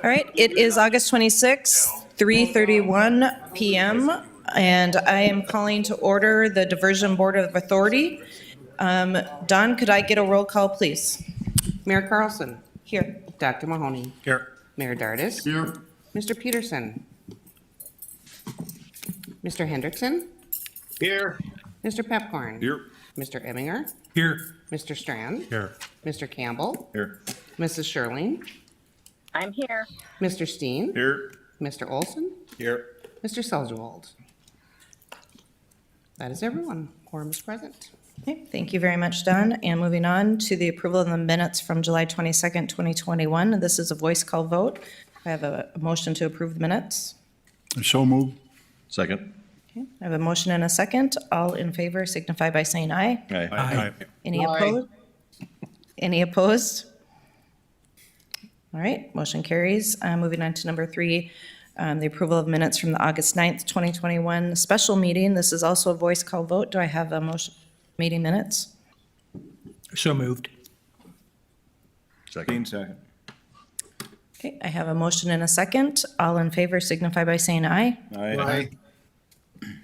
All right, it is August 26th, 3:31 p.m., and I am calling to order the Diversion Board of Authority. Don, could I get a roll call, please? Mayor Carlson. Here. Dr. Mahoney. Here. Mayor Dardis. Here. Mr. Peterson. Mr. Hendrickson. Here. Mr. Pepcorn. Here. Mr. Emminger. Here. Mr. Strand. Here. Mr. Campbell. Here. Mrs. Sherling. I'm here. Mr. Steen. Here. Mr. Olson. Here. Mr. Selgerwald. That is everyone. Quorum is present. Okay, thank you very much, Don. And moving on to the approval of the minutes from July 22nd, 2021. This is a voice call vote. I have a motion to approve the minutes. So moved. Second. Okay, I have a motion and a second. All in favor signify by saying aye. Aye. Any opposed? Any opposed? All right, motion carries. Moving on to number 3, the approval of minutes from the August 9th, 2021 special meeting. This is also a voice call vote. Do I have a motion? Meeting minutes? So moved. Second. Okay, I have a motion and a second. All in favor signify by saying aye. Aye.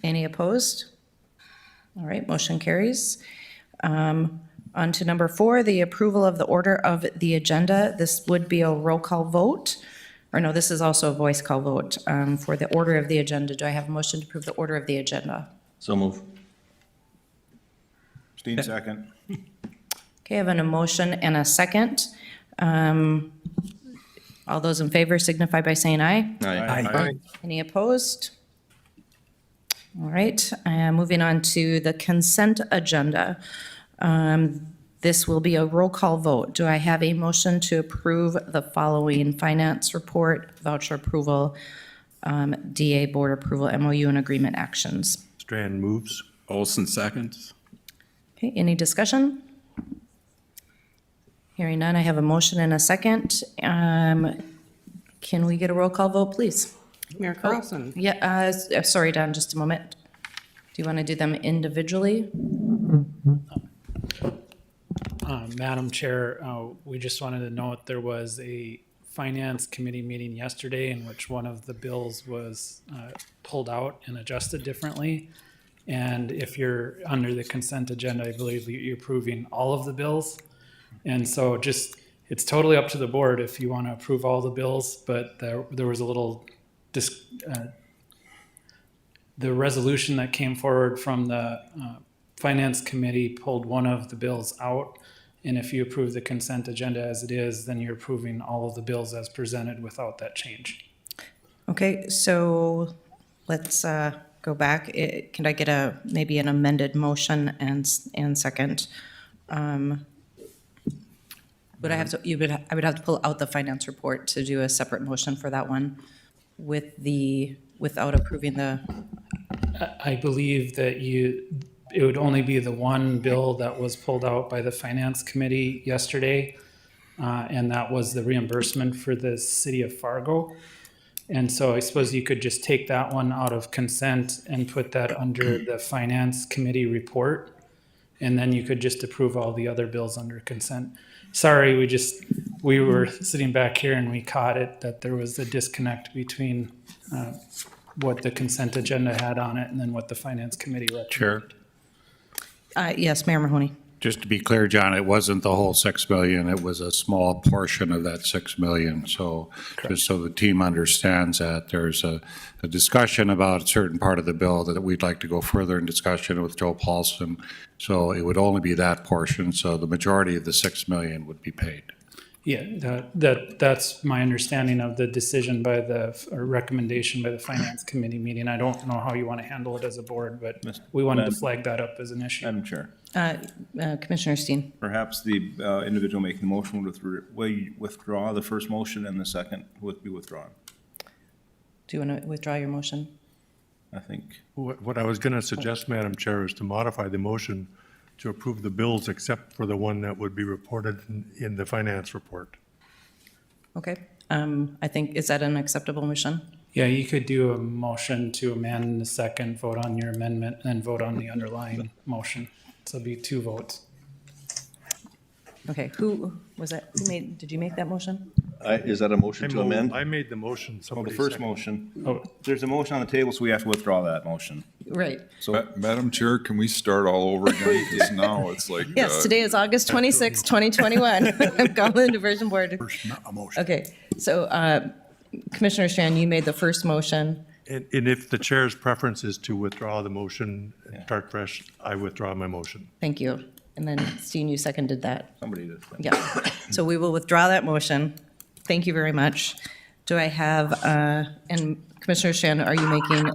Any opposed? All right, motion carries. On to number 4, the approval of the order of the agenda. This would be a roll call vote. Or no, this is also a voice call vote for the order of the agenda. Do I have a motion to approve the order of the agenda? So move. Steen, second. Okay, I have a motion and a second. All those in favor signify by saying aye. Aye. Any opposed? All right, moving on to the consent agenda. This will be a roll call vote. Do I have a motion to approve the following finance report, voucher approval, DA board approval, MOU and agreement actions? Strand moves. Olson seconds. Okay, any discussion? Hearing none, I have a motion and a second. Can we get a roll call vote, please? Mayor Carlson. Yeah, sorry, Don, just a moment. Do you want to do them individually? Madam Chair, we just wanted to note there was a Finance Committee meeting yesterday in which one of the bills was pulled out and adjusted differently. And if you're under the consent agenda, I believe you're approving all of the bills. And so it's totally up to the board if you want to approve all the bills, but there was a little, the resolution that came forward from the Finance Committee pulled one of the bills out. And if you approve the consent agenda as it is, then you're approving all of the bills as presented without that change. Okay, so let's go back. Can I get maybe an amended motion and second? Would I have to, I would have to pull out the finance report to do a separate motion for that one without approving the, I believe that it would only be the one bill that was pulled out by the Finance Committee yesterday, and that was the reimbursement for the city of Fargo. And so I suppose you could just take that one out of consent and put that under the Finance Committee report, and then you could just approve all the other bills under consent. Sorry, we were sitting back here and we caught it that there was a disconnect between what the consent agenda had on it and then what the Finance Committee recommended. Chair, yes, Mayor Mahoney. just to be clear, John, it wasn't the whole 6 million. It was a small portion of that 6 million. So just so the team understands that there's a discussion about a certain part of the bill that we'd like to go further in discussion with Joe Paulson. So it would only be that portion. So the majority of the 6 million would be paid. Yeah, that's my understanding of the decision or recommendation by the Finance Committee meeting. I don't know how you want to handle it as a board, but we wanted to flag that up as an issue. Madam Chair, Commissioner Steen. perhaps the individual making the motion would withdraw the first motion and the second would be withdrawn. Do you want to withdraw your motion? I think. What I was going to suggest, Madam Chair, is to modify the motion to approve the bills except for the one that would be reported in the finance report. Okay, I think, is that an acceptable motion? Yeah, you could do a motion to amend the second, vote on your amendment, and then vote on the underlying motion. So it'd be 2 votes. Okay, who was that? Who made, did you make that motion? Is that a motion to amend? I made the motion. Well, Somebody the first seconded. motion, Oh, there's a motion on the table, so we have to withdraw that motion. Right. So, Madam Chair, can we start all over again? Because now it's like. Yes, today is August 26, 2021. I'm calling the diversion board. First, not a motion. Okay, so Commissioner Strand, you made the first motion. And if the chair's preference is to withdraw the motion and start fresh, I withdraw my motion. Thank you. And then Steen, you seconded that. somebody did. Yeah. So we will withdraw that motion. Thank you very much. Do I have, and Commissioner Strand, are you making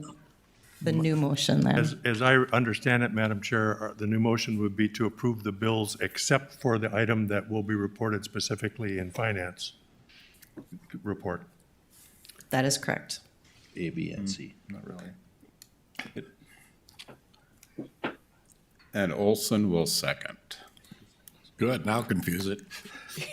the new motion then? As I understand it, Madam Chair, the new motion would be to approve the bills except for the item that will be reported specifically in finance report. That is correct. A, B, and C. Not really. And Olson will second. Good, now confuse it.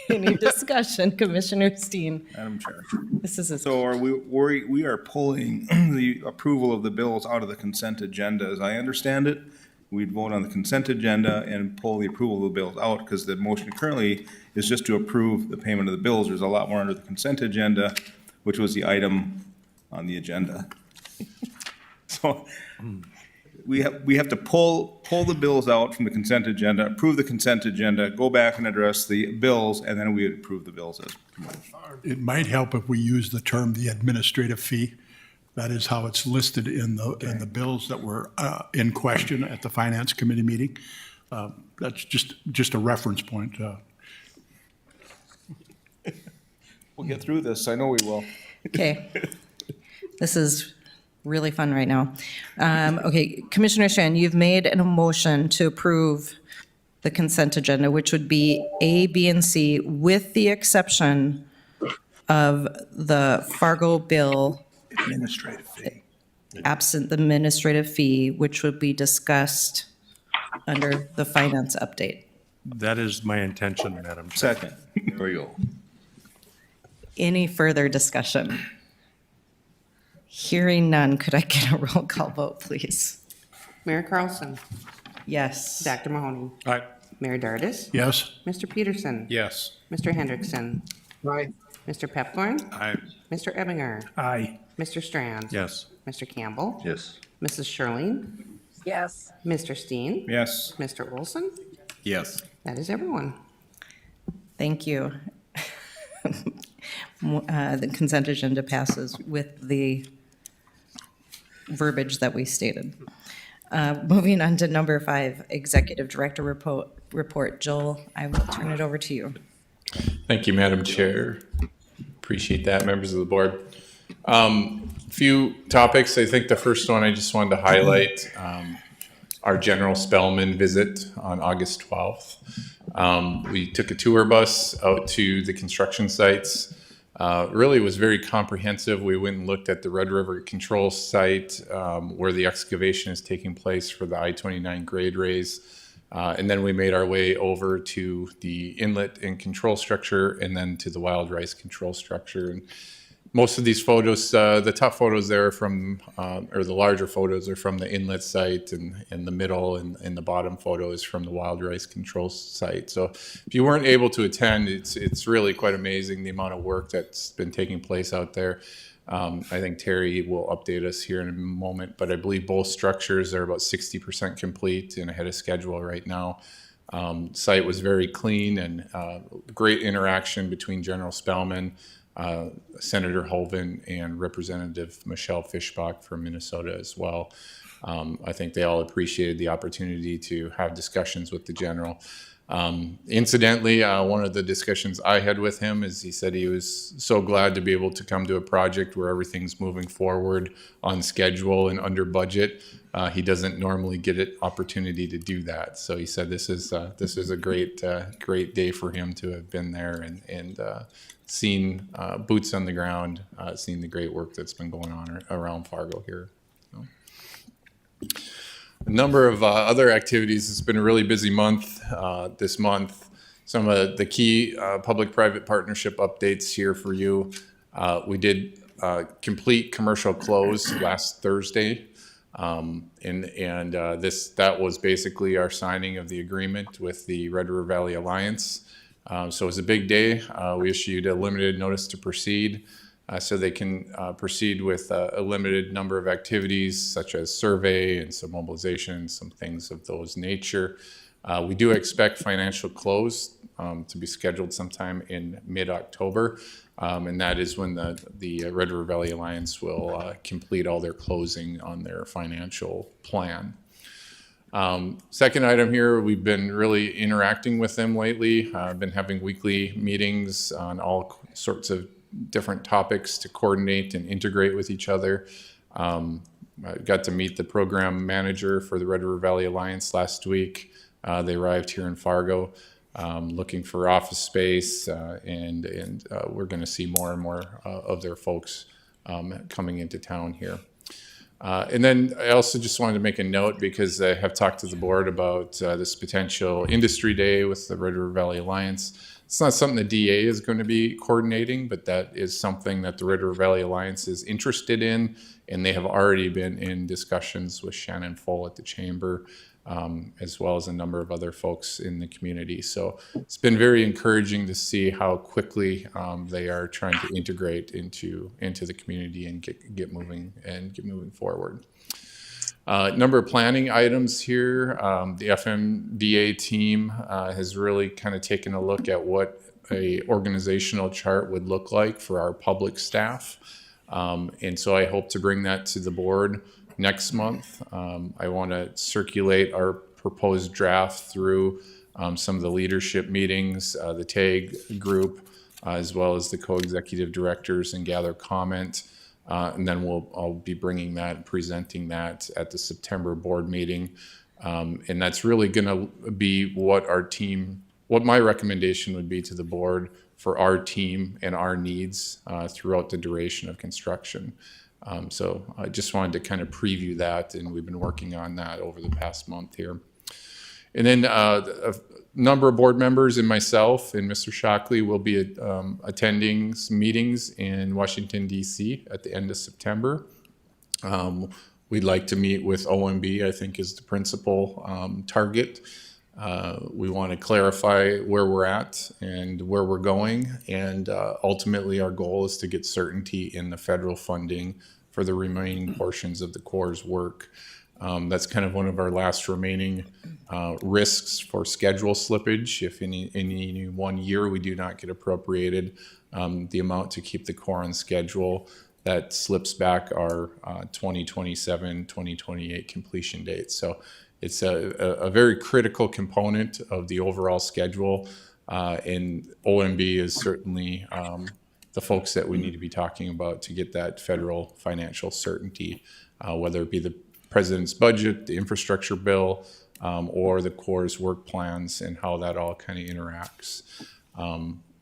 Any discussion, Commissioner Steen? Madam Chair. This is a So are we are pulling the approval of the bills out of the consent agenda, as I understand it. We'd vote on the consent agenda and pull the approval of the bills out, because the motion currently is just to approve the payment of the bills. There's a lot more under the consent agenda, which was the item on the agenda. So we have to pull the bills out from the consent agenda, approve the consent agenda, go back and address the bills, and then we would approve the bills as promoted. It might help if we use the term the administrative fee. That is how it's listed in the bills that were in question at the Finance Committee meeting. That's just a reference point. We'll get through this, I know we will. Okay. This is really fun right now. Okay, Commissioner Strand, you've made a motion to approve the consent agenda, which would be A, B, and C, with the exception of the Fargo bill Administrative fee. absent the administrative fee, which would be discussed under the finance update. That is my intention, Madam Chair. Second, there we go. Any further discussion? Hearing none, could I get a roll call vote, please? Mayor Carlson, Yes. Dr. Mahoney, Aye. Mayor Dardis, Yes? Mr. Peterson, Yes. Mr. Hendrickson, Aye. Mr. Pepthorn, Aye. Mr. Ebinger, Aye. Mr. Strand. Yes. Mr. Campbell, Yes. Mrs. Shirley, Yes. Mr. Steen, Yes. Mr. Olson. Yes. That is everyone. Thank you. The consent agenda passes with the verbiage that we stated. Moving on to number 5, Executive Director report. Joel, I will turn it over to you. Thank you, Madam Chair. Appreciate that, members of the board. Few topics. I think the first one I just wanted to highlight, our General Spellman visit on August 12th. We took a tour bus out to the construction sites. Really was very comprehensive. We went and looked at the Red River Control Site, where the excavation is taking place for the I-29 grade raise. And then we made our way over to the inlet and control structure, and then to the wild rice control structure. And most of these photos, the top photos there are from, or the larger photos are from the inlet site, and the middle and the bottom photo is from the wild rice control site. So if you weren't able to attend, it's really quite amazing the amount of work that's been taking place out there. I think Terry will update us here in a moment, but I believe both structures are about 60% complete and ahead of schedule right now. Site was very clean, and great interaction between General Spellman, Senator Hoeven, and Representative Michelle Fischbach from Minnesota as well. I think they all appreciated the opportunity to have discussions with the General. Incidentally, one of the discussions I had with him is he said he was so glad to be able to come to a project where everything's moving forward on schedule and under budget. He doesn't normally get an opportunity to do that. So he said this is a great day for him to have been there and seen boots on the ground, seen the great work that's been going on around Fargo here. So. A number of other activities. It's been a really busy month this month. Some of the key public-private partnership updates here for you. We did complete commercial close last Thursday. That was basically our signing of the agreement with the Red River Valley Alliance. So it was a big day. We issued a limited notice to proceed so they can proceed with a limited number of activities such as survey and some mobilization, some things of those nature. We do expect financial close to be scheduled sometime in mid-October, and that is when the Red River Valley Alliance will complete all their closing on their financial plan. Second item here, we've been really interacting with them lately. I've been having weekly meetings on all sorts of different topics to coordinate and integrate with each other. I got to meet the program manager for the Red River Valley Alliance last week. They arrived here in Fargo looking for office space, and we're going to see more and more of their folks coming into town here. And then I also just wanted to make a note because I have talked to the board about this potential industry day with the Red River Valley Alliance. It's not something the DA is going to be coordinating, but that is something that the Red River Valley Alliance is interested in, and they have already been in discussions with Shannon Full at the chamber, as well as a number of other folks in the community. So it's been very encouraging to see how quickly they are trying to integrate into the community and get moving forward. Number of planning items here. The FMDA team has really kind of taken a look at what a organizational chart would look like for our public staff. And so I hope to bring that to the board next month. I want to circulate our proposed draft through some of the leadership meetings, the TAG group, as well as the co-executive directors, and gather comment. And then I'll be bringing that, presenting that at the September board meeting. And that's really going to be what my recommendation would be to the board for our team and our needs throughout the duration of construction. So I just wanted to kind of preview that, and we've been working on that over the past month here. And then a number of board members and myself and Mr. Shockley will be attending some meetings in Washington, D.C. at the end of September. We'd like to meet with OMB, I think is the principal target. We want to clarify where we're at and where we're going. And ultimately, our goal is to get certainty in the federal funding for the remaining portions of the Corps' work. That's kind of one of our last remaining risks for schedule slippage. If in any 1 year we do not get appropriated the amount to keep the Corps on schedule, that slips back our 2027, 2028 completion date. So it's a very critical component of the overall schedule, and OMB is certainly the folks that we need to be talking about to get that federal financial certainty, whether it be the President's budget, the infrastructure bill, or the Corps' work plans and how that all kind of interacts.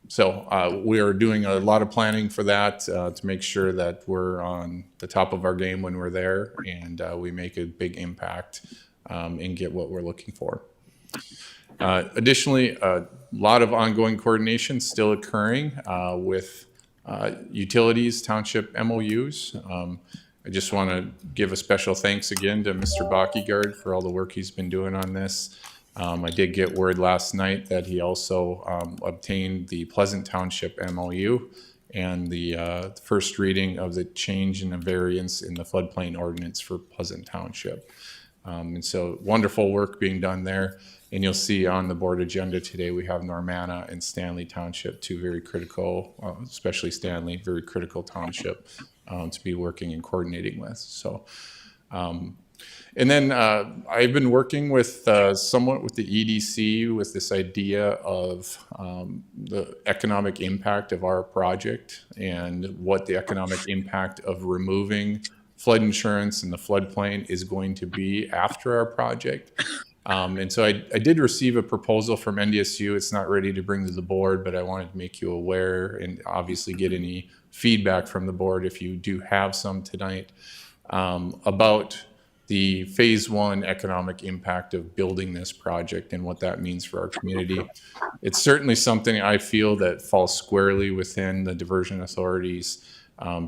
So we are doing a lot of planning for that to make sure that we're on the top of our game when we're there, and we make a big impact and get what we're looking for. Additionally, a lot of ongoing coordination still occurring with utilities, township MOUs. I just want to give a special thanks again to Mr. Bockyguard for all the work he's been doing on this. I did get word last night that he also obtained the Pleasant Township MOU and the first reading of the change in the variance in the floodplain ordinance for Pleasant Township. And so wonderful work being done there. And you'll see on the board agenda today, we have Normanna and Stanley Township, two very critical, especially Stanley, very critical township to be working and coordinating with. So, and then I've been working with somewhat with the EDC with this idea of the economic impact of our project and what the economic impact of removing flood insurance in the floodplain is going to be after our project. And so I did receive a proposal from NDSU. It's not ready to bring to the board, but I wanted to make you aware and obviously get any feedback from the board if you do have some tonight about the phase one economic impact of building this project and what that means for our community. It's certainly something I feel that falls squarely within the Diversion Authority's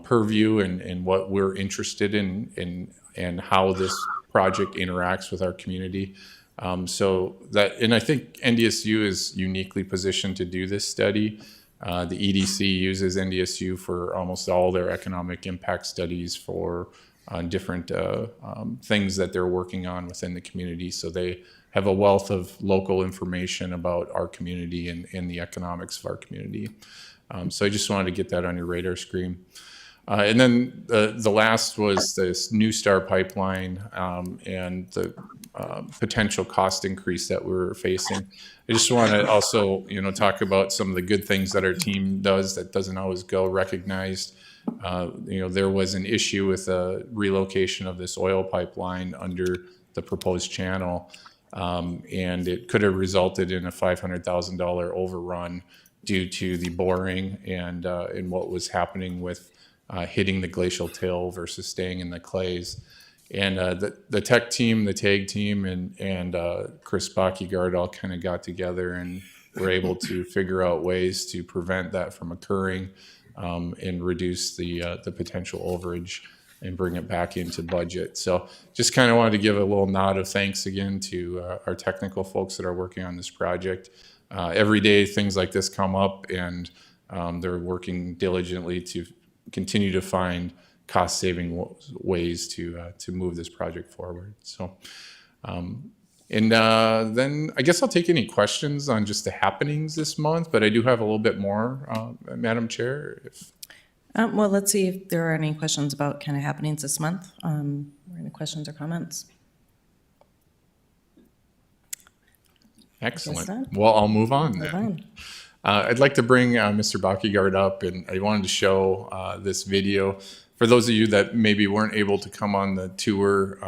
purview and what we're interested in and how this project interacts with our community. So that, and I think NDSU is uniquely positioned to do this study. The EDC uses NDSU for almost all their economic impact studies for different things that they're working on within the community. So they have a wealth of local information about our community and the economics of our community. So I just wanted to get that on your radar screen. And then the last was this New Star pipeline and the potential cost increase that we're facing. I just want to also, talk about some of the good things that our team does that doesn't always go recognized. There was an issue with the relocation of this oil pipeline under the proposed channel, and it could have resulted in a $500,000 overrun due to the boring and what was happening with hitting the glacial till versus staying in the clays. And the tech team, the TAG team, and Chris Bachigard all kind of got together and were able to figure out ways to prevent that from occurring and reduce the potential overage and bring it back into budget. So just kind of wanted to give a little nod of thanks again to our technical folks that are working on this project. Every day things like this come up, and they're working diligently to continue to find cost-saving ways to move this project forward. So, then I guess I'll take any questions on just the happenings this month, but I do have a little bit more, Madam Chair. Well, let's see if there are any questions about kind of happenings this month. Or any questions or comments? Excellent. not. Well, I'll move on Move then. on. I'd like to bring Mr. Bachigard up, and I wanted to show this video. For those of you that maybe weren't able to come on the tour,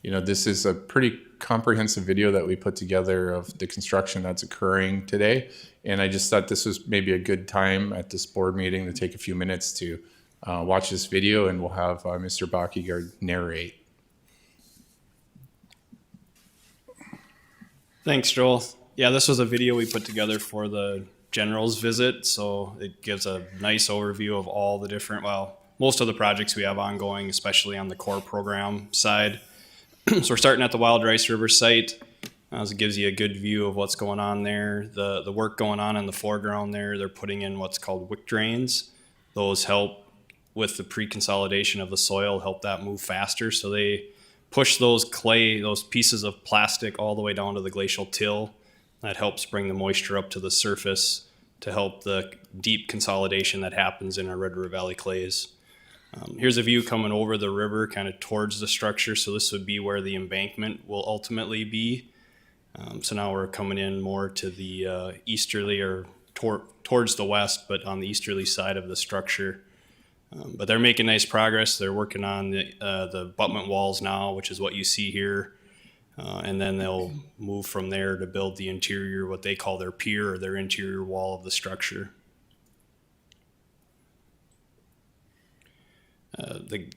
this is a pretty comprehensive video that we put together of the construction that's occurring today. And I just thought this was maybe a good time at this board meeting to take a few minutes to watch this video, and we'll have Mr. Bachigard narrate. Thanks, Joel. Yeah, this was a video we put together for the general's visit, so it gives a nice overview of all the different, most of the projects we have ongoing, especially on the core program side. So we're starting at the Wild Rice River site. So it gives you a good view of what's going on there. The work going on in the foreground there, they're putting in what's called Wick Drains. Those help with the pre-consolidation of the soil, help that move faster. So they push those pieces of plastic all the way down to the glacial till. That helps bring the moisture up to the surface to help the deep consolidation that happens in our Red River Valley clays. Here's a view coming over the river kind of towards the structure. So this would be where the embankment will ultimately be. So now we're coming in more to the easterly or towards the west, but on the easterly side of the structure. But they're making nice progress. They're working on the abutment walls now, which is what you see here. And then they'll move from there to build the interior, what they call their pier or their interior wall of the structure. The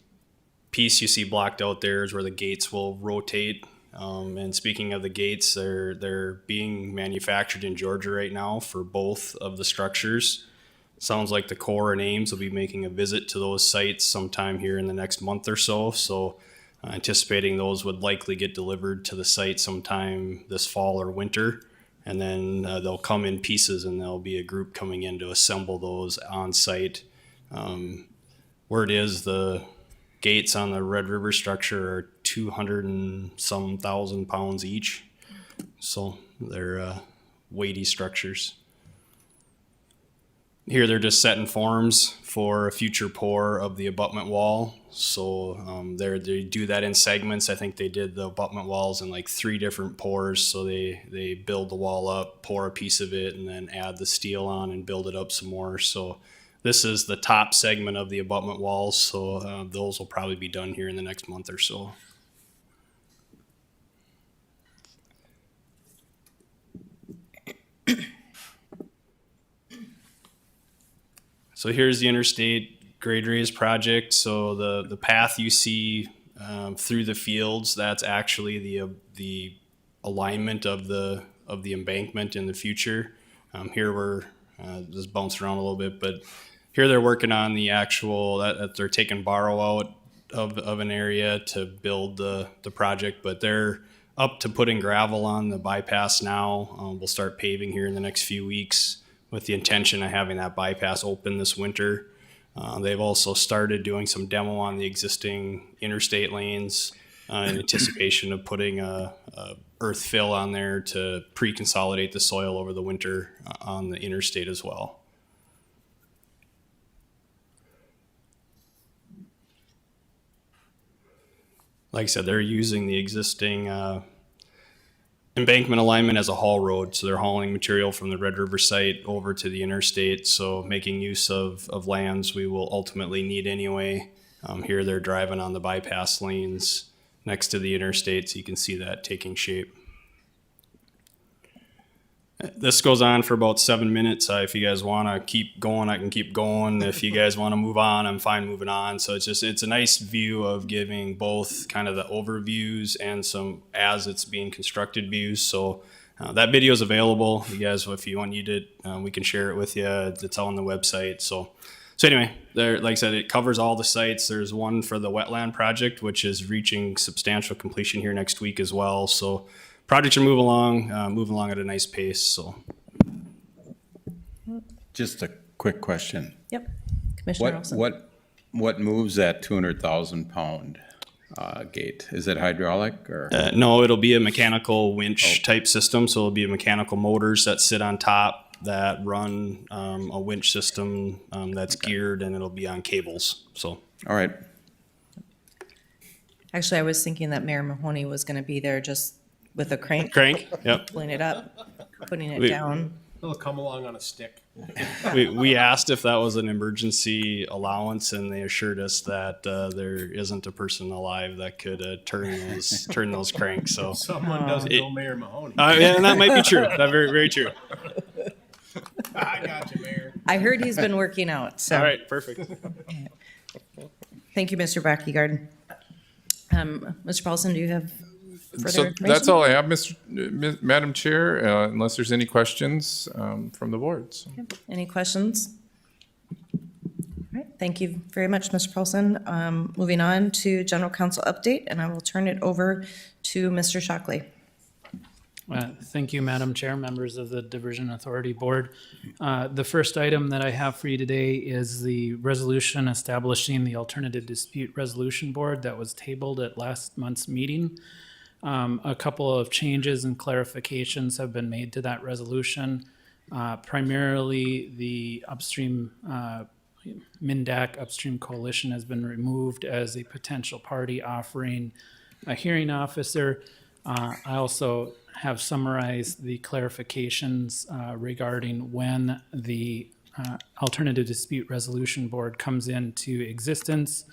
piece you see blocked out there is where the gates will rotate. And speaking of the gates, they're being manufactured in Georgia right now for both of the structures. Sounds like the Corps and Ames will be making a visit to those sites sometime here in the next month or so. So anticipating those would likely get delivered to the site sometime this fall or winter. And then they'll come in pieces, and there'll be a group coming in to assemble those on site. Word is the gates on the Red River structure are 200 and some thousand pounds each. So they're weighty structures. Here they're just setting forms for a future pour of the abutment wall. So they do that in segments. I think they did the abutment walls in like 3 different pours. So they build the wall up, pour a piece of it, and then add the steel on and build it up some more. So this is the top segment of the abutment walls. So those will probably be done here in the next month or so. So here's the Interstate grade raise project. So the path you see through the fields, that's actually the alignment of the embankment in the future. Here we're just bouncing around a little bit, but here they're working on the actual that they're taking borrow out of an area to build the project, but they're up to putting gravel on the bypass now. We'll start paving here in the next few weeks with the intention of having that bypass open this winter. They've also started doing some demo on the existing interstate lanes in anticipation of putting a earth fill on there to pre-consolidate the soil over the winter on the interstate as well. Like I said, they're using the existing embankment alignment as a haul road. So they're hauling material from the Red River site over to the interstate. So making use of lands we will ultimately need anyway. Here they're driving on the bypass lanes next to the interstate, so you can see that taking shape. This goes on for about 7 minutes. If you guys want to keep going, I can keep going. If you guys want to move on, I'm fine moving on. So it's a nice view of giving both kind of the overviews and some as it's being constructed views. So that video is available. You guys, if you need it, we can share it with you. It's on the website. So anyway, there, like I said, it covers all the sites. There's one for the wetland project, which is reaching substantial completion here next week as well. So projects are moving along at a nice pace. So, Just a quick question. Yep. Commissioner Olson. What moves that 200,000 pound gate? Is it hydraulic or? no, it'll be a mechanical winch type system. So it'll be mechanical motors that sit on top that run a winch system that's geared, and it'll be on cables. So. All right. Actually, I was thinking that Mayor Mahoney was going to be there just with a crank. Yep. Pulling it up, putting it down. It'll come along on a stick. We asked if that was an emergency allowance, and they assured us that there isn't a person alive that could turn those cranks. So Someone doesn't know Mayor Mahoney. yeah, and that might be true. That's very, very true. I got you, Mayor. I heard he's been working out, so. All right, perfect. Thank you, Mr. Backegard. Mr. Paulson, do you have further So information? that's all I have, Madam Chair, unless there's any questions from the board. So. Any questions? All right, thank you very much, Mr. Paulson. Moving on to General Counsel update, and I will turn it over to Mr. Shockley. Thank you, Madam Chair, members of the Diversion Authority Board. The first item that I have for you today is the resolution establishing the Alternative Dispute Resolution Board that was tabled at last month's meeting. A couple of changes and clarifications have been made to that resolution. Primarily, the upstream MNDAC Upstream Coalition has been removed as a potential party offering a hearing officer. I also have summarized the clarifications regarding when the Alternative Dispute Resolution Board comes into existence,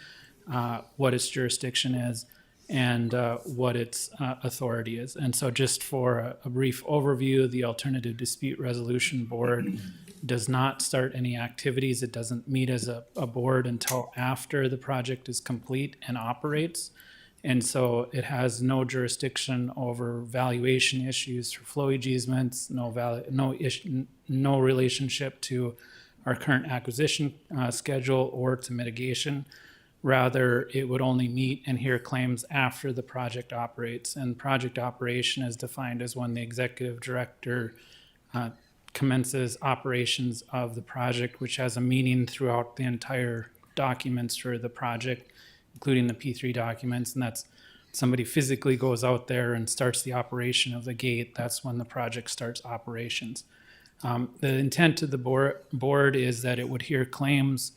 what its jurisdiction is, and what its authority is. And so just for a brief overview, the Alternative Dispute Resolution Board does not start any activities. It doesn't meet as a board until after the project is complete and operates. And so it has no jurisdiction over valuation issues for flowage easements, no relationship to our current acquisition schedule or to mitigation. Rather, it would only meet and hear claims after the project operates. And project operation is defined as when the executive director commences operations of the project, which has a meaning throughout the entire documents for the project, including the P3 documents, and that's somebody physically goes out there and starts the operation of the gate. That's when the project starts operations. The intent of the board is that it would hear claims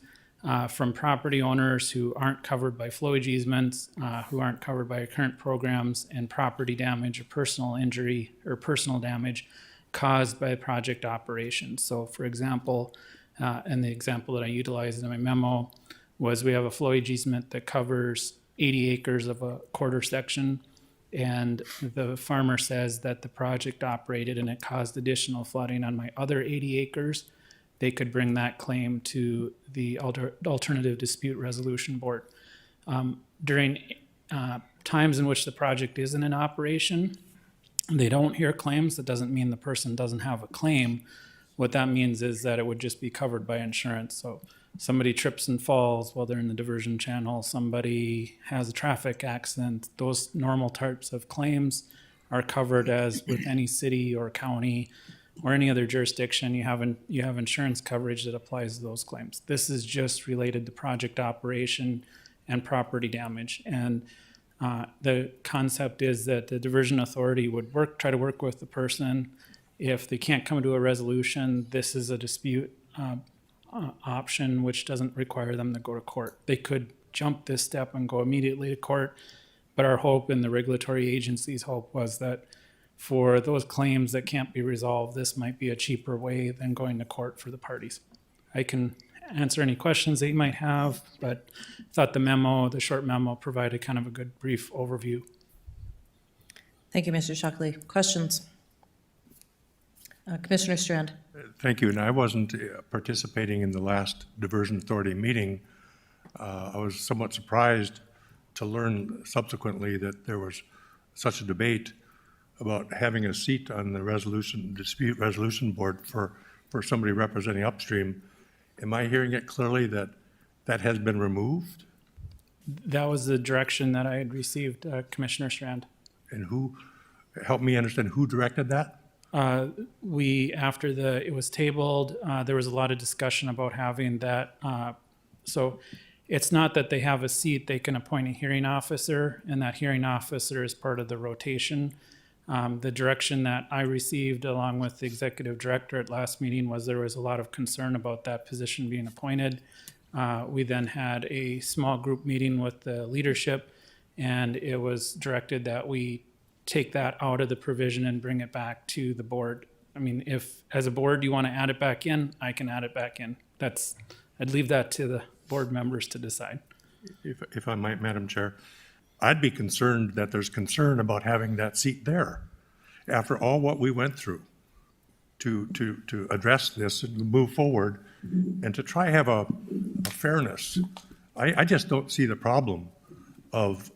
from property owners who aren't covered by flowage easements, who aren't covered by current programs, and property damage or personal injury or personal damage caused by project operations. So for example, and the example that I utilized in my memo was we have a flowage easement that covers 80 acres of a quarter section, and the farmer says that the project operated and it caused additional flooding on my other 80 acres. They could bring that claim to the Alternative Dispute Resolution Board. During times in which the project isn't in operation, they don't hear claims. That doesn't mean the person doesn't have a claim. What that means is that it would just be covered by insurance. So somebody trips and falls while they're in the diversion channel, somebody has a traffic accident, those normal types of claims are covered as with any city or county or any other jurisdiction. You have insurance coverage that applies to those claims. This is just related to project operation and property damage. And the concept is that the diversion authority would try to work with the person. If they can't come to a resolution, this is a dispute option, which doesn't require them to go to court. They could jump this step and go immediately to court, but our hope and the regulatory agency's hope was that for those claims that can't be resolved, this might be a cheaper way than going to court for the parties. I can answer any questions that you might have, but I thought the short memo provided kind of a good brief overview. Thank you, Mr. Shockley. Questions? Commissioner Strand. Thank you. And I wasn't participating in the last Diversion Authority meeting. I was somewhat surprised to learn subsequently that there was such a debate about having a seat on the dispute resolution board for somebody representing upstream. Am I hearing it clearly that that has been removed? That was the direction that I had received, Commissioner Strand. And help me understand, who directed that? After it was tabled, there was a lot of discussion about having that. So it's not that they have a seat, they can appoint a hearing officer, and that hearing officer is part of the rotation. The direction that I received along with the executive director at last meeting was there was a lot of concern about that position being appointed. We then had a small group meeting with the leadership, and it was directed that we take that out of the provision and bring it back to the board. I mean, if as a board you want to add it back in, I can add it back in. I'd leave that to the board members to decide. If I might, Madam Chair, I'd be concerned that there's concern about having that seat there. After all what we went through to address this and move forward and to try have a fairness, I just don't see the problem of,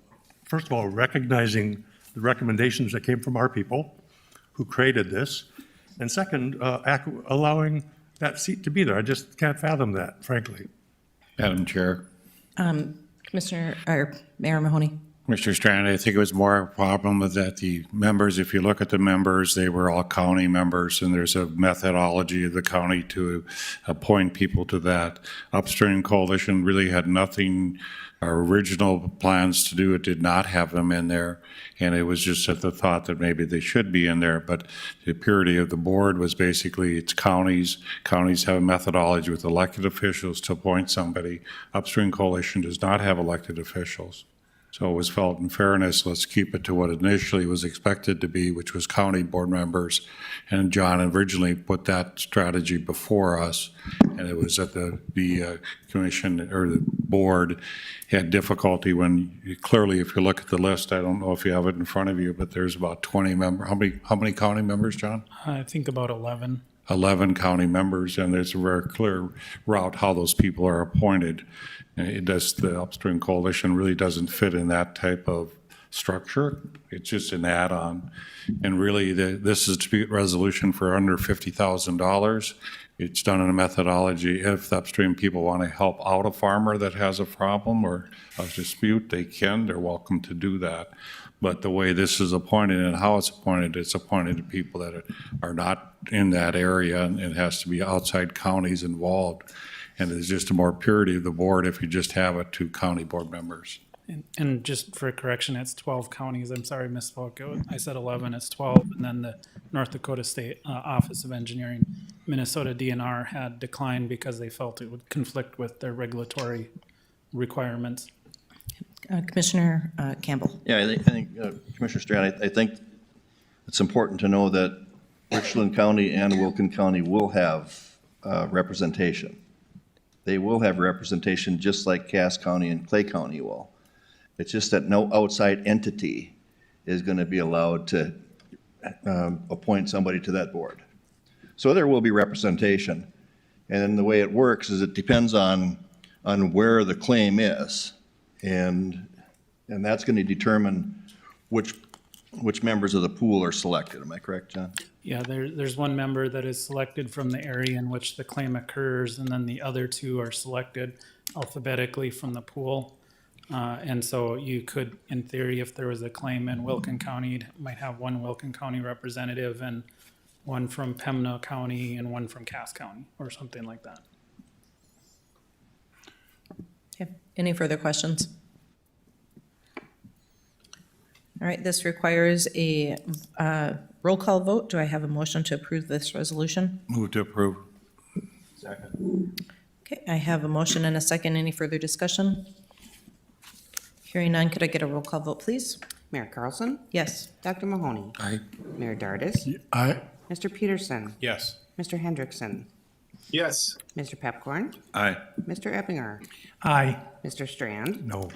first of all, recognizing the recommendations that came from our people who created this, and second, allowing that seat to be there. I just can't fathom that, frankly. Madam Chair. Mayor Mahoney. Mr. Strand, I think it was more a problem with that the members, if you look at the members, they were all county members, and there's a methodology of the county to appoint people to that. Upstream Coalition really had nothing, our original plans to do it did not have them in there, and it was just at the thought that maybe they should be in there, but the purity of the board was basically it's counties. Counties have a methodology with elected officials to appoint somebody. Upstream Coalition does not have elected officials. So it was felt in fairness, let's keep it to what initially was expected to be, which was county board members. And John originally put that strategy before us, and it was that the commission or the board had difficulty when clearly, if you look at the list, I don't know if you have it in front of you, but there's about 20 members. How many county members, John? I think about 11. 11 county members, and there's a very clear route how those people are appointed. The Upstream Coalition really doesn't fit in that type of structure. It's just an add-on. And really, this is a dispute resolution for under $50,000. It's done in a methodology. If the upstream people want to help out a farmer that has a problem or a dispute, they can. They're welcome to do that. But the way this is appointed and how it's appointed to people that are not in that area, and it has to be outside counties involved. And there's just a more purity of the board if you just have it to county board members. And just for correction, it's 12 counties. I'm sorry, misspoke. I said 11, it's 12. And then the North Dakota State Office of Engineering, Minnesota DNR had declined because they felt it would conflict with their regulatory requirements. Commissioner Campbell. Yeah, I think Commissioner Strand, I think it's important to know that Richland County and Wilkin County will have representation. They will have representation just like Cass County and Clay County will. It's just that no outside entity is going to be allowed to appoint somebody to that board. So there will be representation. And then the way it works is it depends on where the claim is. And that's going to determine which members of the pool are selected. Am I correct, John? Yeah, there's one member that is selected from the area in which the claim occurs, and then the other two are selected alphabetically from the pool. And so you could, in theory, if there was a claim in Wilkin County, you might have one Wilkin County representative and one from Pembina County and one from Cass County, or something like that. Okay, any further questions? All right, this requires a roll call vote. Do I have a motion to approve this resolution? Move to approve. Okay, I have a motion and a second. Any further discussion? Hearing none, could I get a roll call vote, please? Mayor Carlson, Yes. Dr. Mahoney, Aye. Mayor Dardis, Aye. Mr. Peterson, Yes. Mr. Hendrickson, Yes. Mr. Pepcorn, Aye. Mr. Eppinger, Aye. Mr. Strand, No.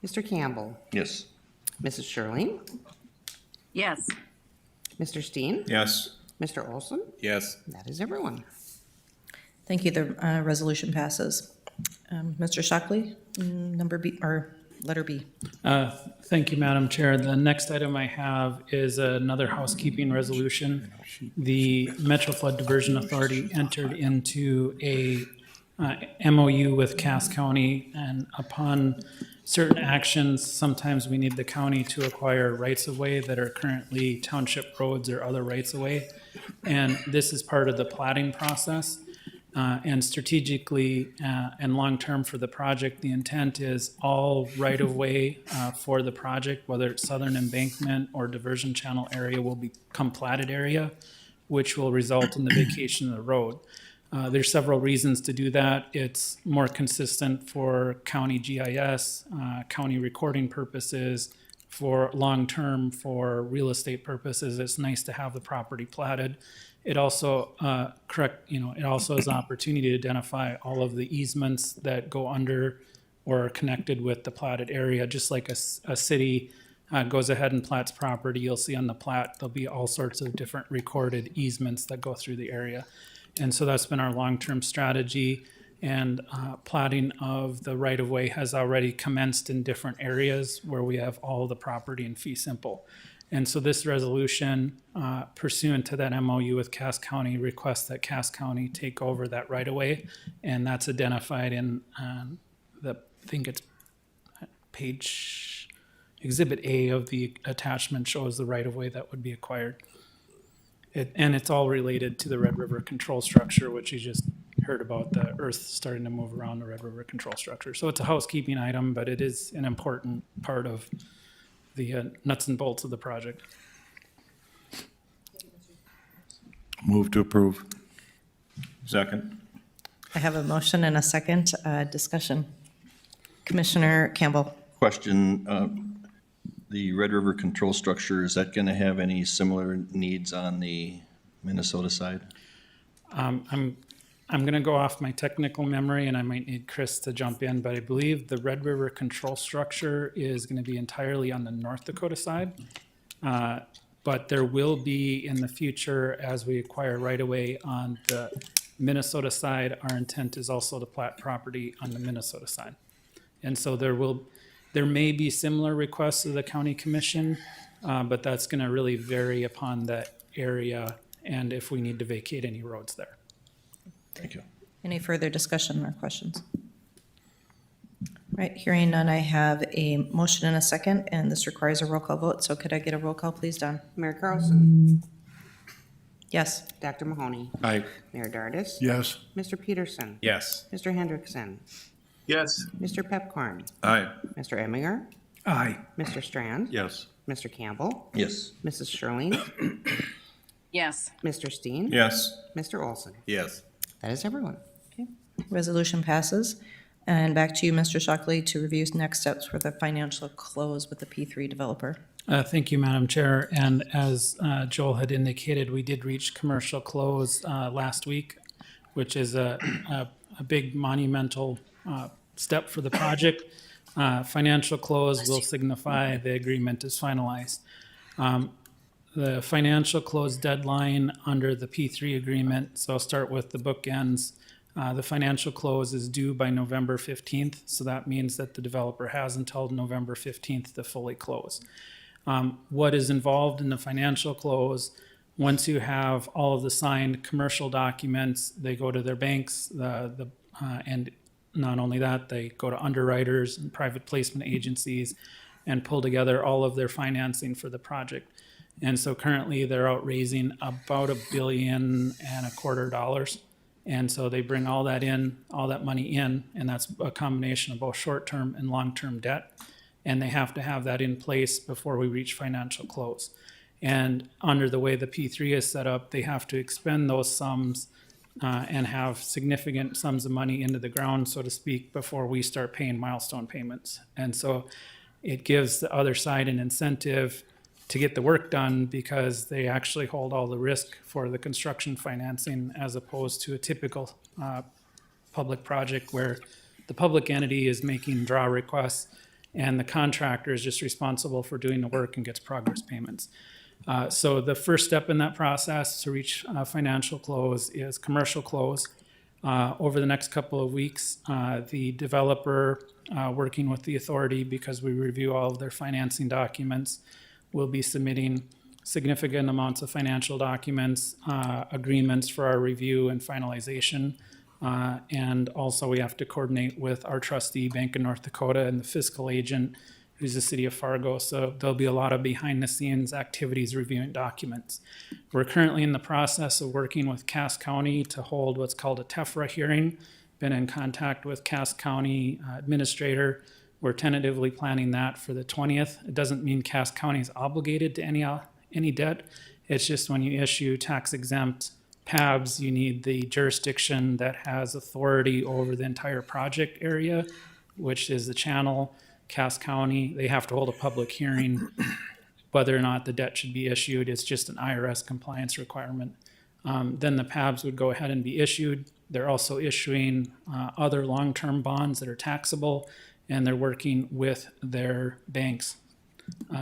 Mr. Campbell, Yes. Mrs. Sherling, Yes. Mr. Steen, Yes. Mr. Olson. Yes. That is everyone. Thank you. The resolution passes. Mr. Shockley, number B, or letter B. Thank you, Madam Chair. The next item I have is another housekeeping resolution. The Metro Flood Diversion Authority entered into a MOU with Cass County, and upon certain actions, sometimes we need the county to acquire rights-of-way that are currently township roads or other rights-of-way. And this is part of the plating process. And strategically and long-term for the project, the intent is all right-of-way for the project, whether it's Southern Embankment or Diversion Channel area, will become platted area, which will result in the vacation of the road. There's several reasons to do that. It's more consistent for county GIS, county recording purposes, for long-term, for real estate purposes. It's nice to have the property platted. It also it also is an opportunity to identify all of the easements that go under or are connected with the platted area. Just like a city goes ahead and plats property, you'll see on the plat, there'll be all sorts of different recorded easements that go through the area. And so that's been our long-term strategy. And platting of the right-of-way has already commenced in different areas where we have all the property in fee simple. And so this resolution, pursuant to that MOU with Cass County, requests that Cass County take over that right-of-way. And that's identified in I think it's page, Exhibit A of the attachment shows the right-of-way that would be acquired. And it's all related to the Red River control structure, which you just heard about, the earth starting to move around the Red River control structure. So it's a housekeeping item, but it is an important part of the nuts and bolts of the project. Move to approve. Second. I have a motion and a second. Discussion. Commissioner Campbell. Question, the Red River control structure, is that going to have any similar needs on the Minnesota side? I'm going to go off my technical memory, and I might need Chris to jump in, but I believe the Red River control structure is going to be entirely on the North Dakota side. But there will be in the future, as we acquire right-of-way on the Minnesota side, our intent is also to plat property on the Minnesota side. And so there may be similar requests to the county commission, but that's going to really vary upon the area and if we need to vacate any roads there. Thank you. Any further discussion or questions? Right, hearing none, I have a motion and a second, and this requires a roll call vote. So could I get a roll call, please, Don? Mayor Carlson, Yes. Dr. Mahoney, Aye. Mayor Dardis, Yes. Mr. Peterson, Yes. Mr. Hendrickson, Yes. Mr. Pepcorn, Aye. Mr. Eppinger, Aye. Mr. Strand, Yes. Mr. Campbell, Yes. Mrs. Sherling, Yes. Mr. Steen, Yes. Mr. Olson. Yes. That is everyone. Resolution passes. And back to you, Mr. Shockley, to review next steps for the financial close with the P3 developer. Thank you, Madam Chair. And as Joel had indicated, we did reach commercial close last week, which is a big monumental step for the project. Financial close will signify the agreement is finalized. The financial close deadline under the P3 agreement, so I'll start with the bookends. The financial close is due by November 15th, so that means that the developer has until November 15th to fully close. What is involved in the financial close, once you have all of the signed commercial documents, they go to their banks, and not only that, they go to underwriters and private placement agencies and pull together all of their financing for the project. And so currently they're out raising about $1.25 billion. And so they bring all that money in, and that's a combination of both short-term and long-term debt. And they have to have that in place before we reach financial close. And under the way the P3 is set up, they have to expend those sums and have significant sums of money into the ground, so to speak, before we start paying milestone payments. And so it gives the other side an incentive to get the work done because they actually hold all the risk for the construction financing as opposed to a typical public project where the public entity is making draw requests and the contractor is just responsible for doing the work and gets progress payments. So the first step in that process to reach financial close is commercial close. Over the next couple of weeks, the developer, working with the authority because we review all of their financing documents, will be submitting significant amounts of financial documents, agreements for our review and finalization. And also we have to coordinate with our trustee, Bank of North Dakota, and the fiscal agent, who's the city of Fargo. So there'll be a lot of behind the scenes activities reviewing documents. We're currently in the process of working with Cass County to hold what's called a TEFRA hearing. Been in contact with Cass County administrator. We're tentatively planning that for the 20th. It doesn't mean Cass County is obligated to any debt. It's just when you issue tax exempt PABs, you need the jurisdiction that has authority over the entire project area, which is the channel. Cass County, they have to hold a public hearing whether or not the debt should be issued. It's just an IRS compliance requirement. Then the PABs would go ahead and be issued. They're also issuing other long-term bonds that are taxable, and they're working with their banks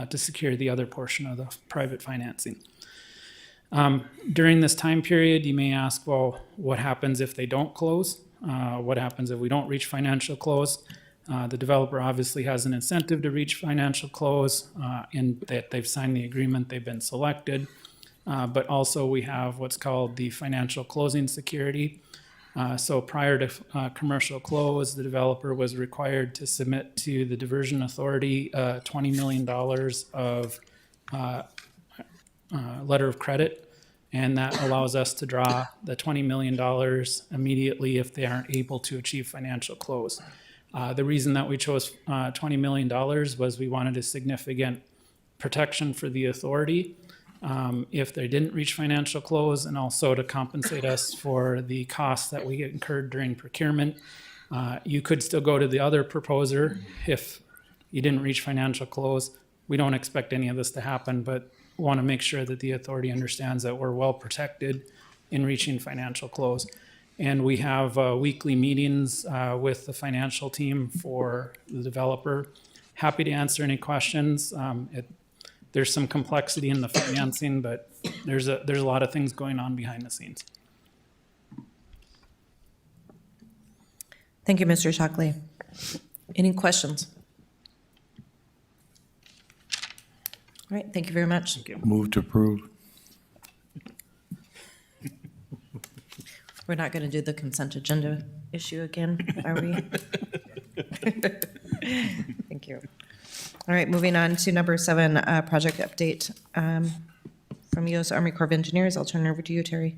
to secure the other portion of the private financing. During this time period, you may ask, well, what happens if they don't close? What happens if we don't reach financial close? The developer obviously has an incentive to reach financial close in that they've signed the agreement, they've been selected. But also we have what's called the financial closing security. So prior to commercial close, the developer was required to submit to the Diversion Authority $20 million of letter of credit. And that allows us to draw the $20 million immediately if they aren't able to achieve financial close. The reason that we chose $20 million was we wanted a significant protection for the authority if they didn't reach financial close, and also to compensate us for the costs that we incurred during procurement. You could still go to the other proposer if you didn't reach financial close. We don't expect any of this to happen, but want to make sure that the authority understands that we're well protected in reaching financial close. And we have weekly meetings with the financial team for the developer. Happy to answer any questions. There's some complexity in the financing, but there's a lot of things going on behind the scenes. Thank you, Mr. Shockley. Any questions? All right, thank you very much. Move to approve. We're not going to do the consent agenda issue again, are we? Thank you. All right, moving on to number 7, project update from U.S. Army Corps of Engineers. I'll turn it over to you, Terry.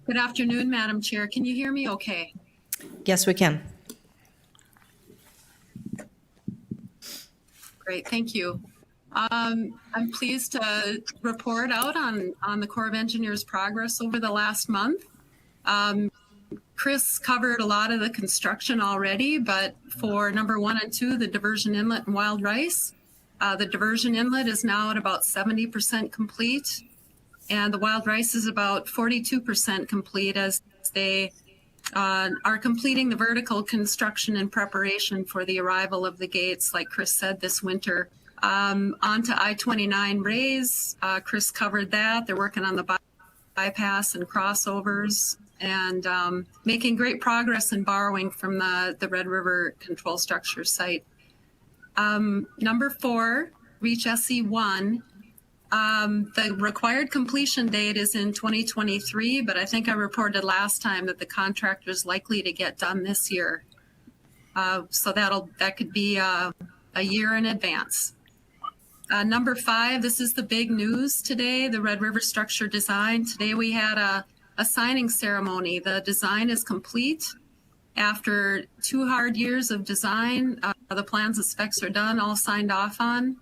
Good afternoon, Madam Chair. Can you hear me okay? Yes, we can. Great, thank you. I'm pleased to report out on the Corps of Engineers' progress over the last month. Chris covered a lot of the construction already, but for number 1 and 2, the diversion inlet and wild rice, the diversion inlet is now at about 70% complete, and the wild rice is about 42% complete as they are completing the vertical construction in preparation for the arrival of the gates, like Chris said, this winter. On to I-29 raise, Chris covered that. They're working on the bypass and crossovers, and making great progress in borrowing from the Red River Control Structure site. Number 4, Reach SE1. The required completion date is in 2023, but I think I reported last time that the contractor is likely to get done this year. So that could be a year in advance. Number 5, this is the big news today, the Red River structure design. Today we had a signing ceremony. The design is complete. After 2 hard years of design, the plans and specs are done, all signed off on.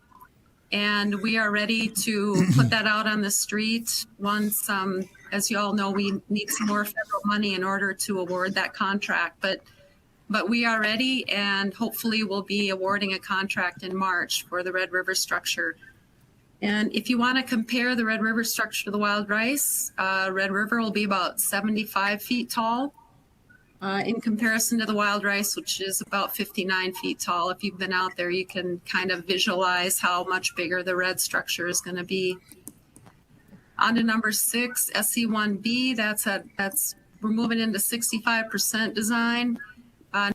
And we are ready to put that out on the street once, as you all know, we need some more federal money in order to award that contract. But we are ready, and hopefully we'll be awarding a contract in March for the Red River structure. And if you want to compare the Red River structure to the Wild Rice, Red River will be about 75 feet tall in comparison to the Wild Rice, which is about 59 feet tall. If you've been out there, you can kind of visualize how much bigger the red structure is going to be. On to number 6, SC1B, we're moving into 65% design.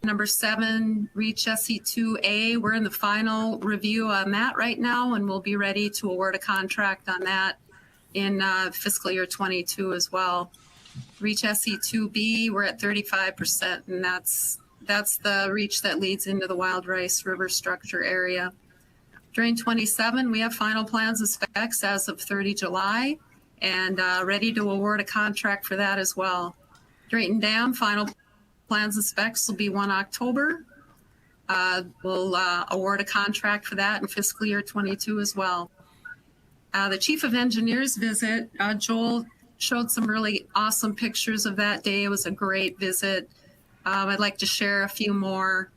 Number 7, Reach SC2A, we're in the final review on that right now, and we'll be ready to award a contract on that in fiscal year 22 as well. Reach SC2B, we're at 35%, and that's the reach that leads into the Wild Rice River structure area. Drain 27, we have final plans and specs as of 30 July, and ready to award a contract for that as well. Drayton Dam, final plans and specs will be 1 October. We'll award a contract for that in fiscal year 22 as well. The Chief of Engineers visit, Joel showed some really awesome pictures of that day. It was a great visit. I'd like to share a few more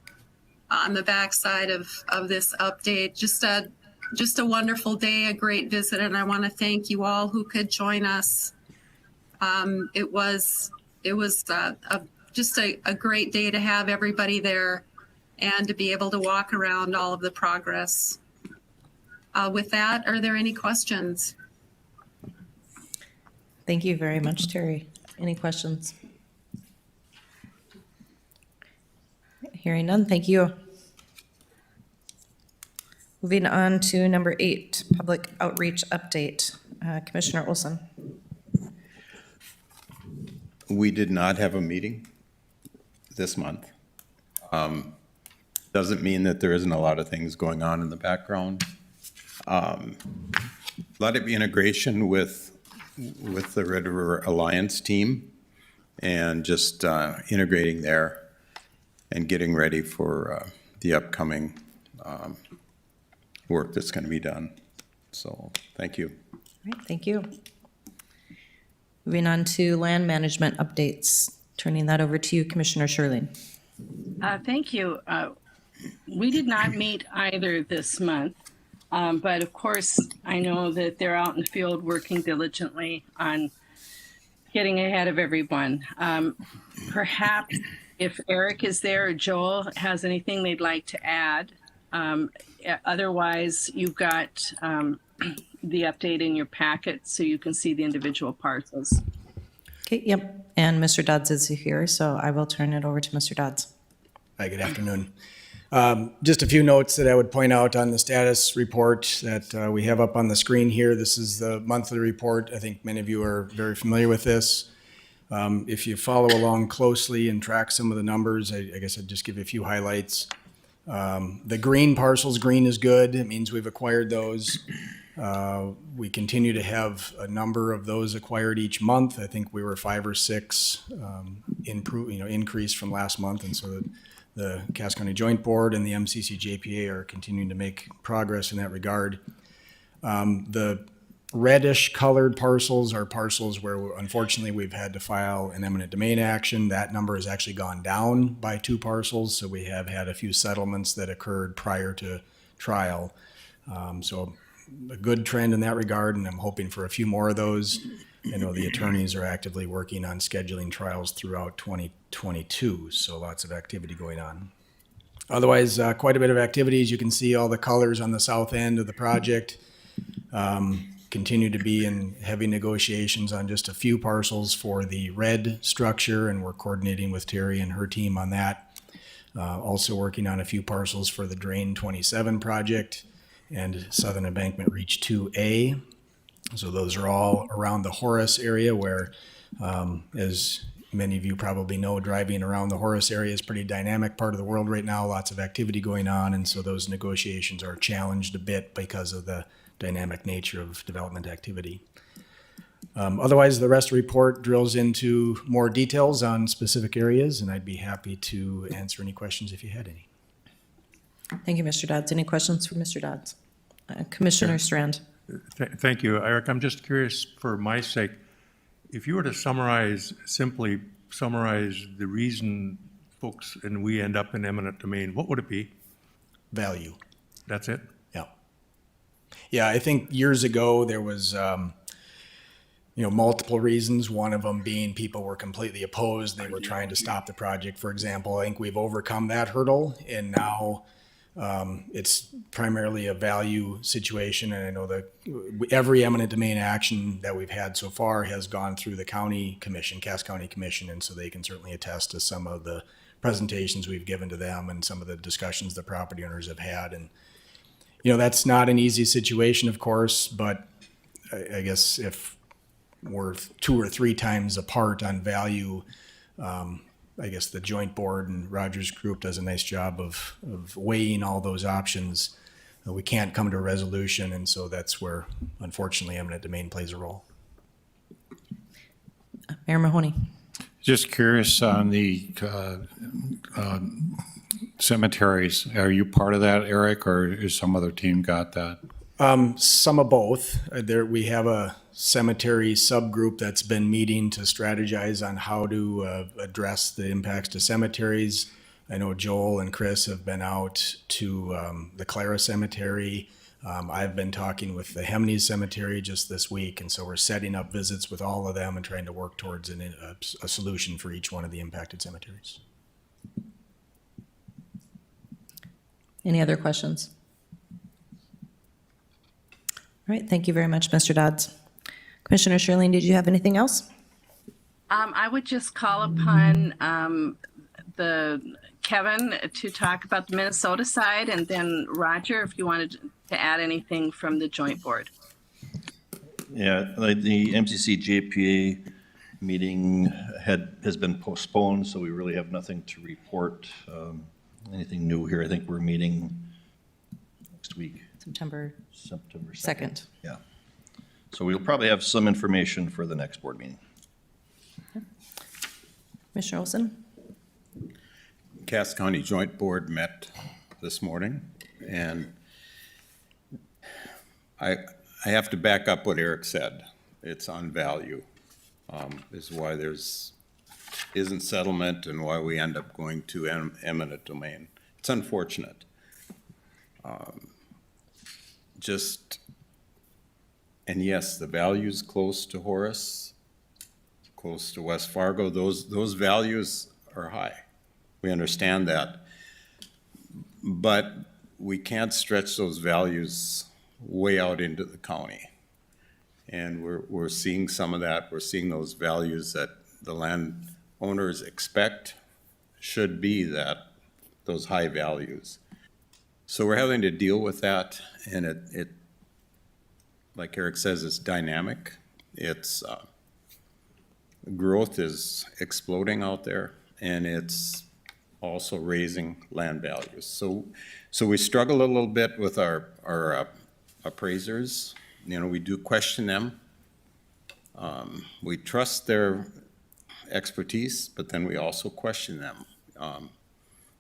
on the backside of this update. Just a wonderful day, a great visit, and I want to thank you all who could join us. It was just a great day to have everybody there and to be able to walk around all of the progress. With that, are there any questions? Thank you very much, Terry. Any questions? Hearing none, thank you. Moving on to number 8, public outreach update. Commissioner Olson. We did not have a meeting this month. Doesn't mean that there isn't a lot of things going on in the background. A lot of integration with the Red River Alliance team and just integrating there and getting ready for the upcoming work that's going to be done. So thank you. All right, thank you. Moving on to land management updates. Turning that over to you, Commissioner Sherling. Thank you. We did not meet either this month, but of course, I know that they're out in the field working diligently on getting ahead of everyone. Perhaps if Eric is there or Joel has anything they'd like to add. Otherwise, you've got the update in your packet so you can see the individual parcels. Okay, yep. And Mr. Dodds is here, so I will turn it over to Mr. Dodds. Hi, good afternoon. Just a few notes that I would point out on the status report that we have up on the screen here. This is the monthly report. I think many of you are very familiar with this. If you follow along closely and track some of the numbers, I guess I'd just give you a few highlights. The green parcels, green is good. It means we've acquired those. We continue to have a number of those acquired each month. I think we were 5 or 6 increase from last month, and so the Cass County Joint Board and the MCC-JPA are continuing to make progress in that regard. The reddish colored parcels are parcels where unfortunately we've had to file an eminent domain action. That number has actually gone down by 2 parcels, so we have had a few settlements that occurred prior to trial. So a good trend in that regard, and I'm hoping for a few more of those. I know the attorneys are actively working on scheduling trials throughout 2022, so lots of activity going on. Otherwise, quite a bit of activities. You can see all the colors on the south end of the project. Continue to be in heavy negotiations on just a few parcels for the red structure, and we're coordinating with Terry and her team on that. Also working on a few parcels for the Drain 27 project and Southern Embankment Reach 2A. So those are all around the Horace area where, as many of you probably know, driving around the Horace area is a pretty dynamic part of the world right now, lots of activity going on, and so those negotiations are challenged a bit because of the dynamic nature of development activity. Otherwise, the rest of the report drills into more details on specific areas, and I'd be happy to answer any questions if you had any. Thank you, Mr. Dodds. Any questions for Mr. Dodds? Commissioner Strand. Thank you, Eric. I'm just curious, for my sake, if you were to simply summarize the reason folks and we end up in eminent domain, what would it be? Value. That's it? Yeah. Yeah, I think years ago there was, multiple reasons. One of them being people were completely opposed. They were trying to stop the project, for example. I think we've overcome that hurdle, and now it's primarily a value situation. And I know that every eminent domain action that we've had so far has gone through the county commission, Cass County Commission, and so they can certainly attest to some of the presentations we've given to them and some of the discussions the property owners have had. And that's not an easy situation, of course, but I guess if we're 2 or 3 times apart on value, I guess the joint board and Rogers Group does a nice job of weighing all those options. We can't come to a resolution, and so that's where, unfortunately, eminent domain plays a role. Mayor Mahoney. Just curious on the cemeteries. Are you part of that, Eric, or is some other team got that? Some of both. We have a cemetery subgroup that's been meeting to strategize on how to address the impacts to cemeteries. I know Joel and Chris have been out to the Clara Cemetery. I've been talking with the Hemney Cemetery just this week, and so we're setting up visits with all of them and trying to work towards a solution for each one of the impacted cemeteries. Any other questions? All right, thank you very much, Mr. Dodds. Commissioner Shirley, did you have anything else? I would just call upon Kevin to talk about the Minnesota side, and then Roger, if you wanted to add anything from the joint board. Yeah, like the MCC JPA meeting has been postponed, so we really have nothing to report. Anything new here? I think we're meeting next week. September 2nd. 2nd. Yeah. So we'll probably have some information for the next board meeting. Commissioner Olson? Cass County Joint Board met this morning, and I have to back up what Eric said. It's on value, is why isn't settlement and why we end up going to eminent domain. It's unfortunate. And yes, the values close to Horace, close to West Fargo, those values are high. We understand that. But we can't stretch those values way out into the county. And we're seeing some of that. We're seeing those values that the landowners expect should be those high values. So we're having to deal with that, and it like Eric says, it's dynamic. It's growth is exploding out there, and it's also raising land values. So we struggle a little bit with our appraisers. We do question them. We trust their expertise, but then we also question them.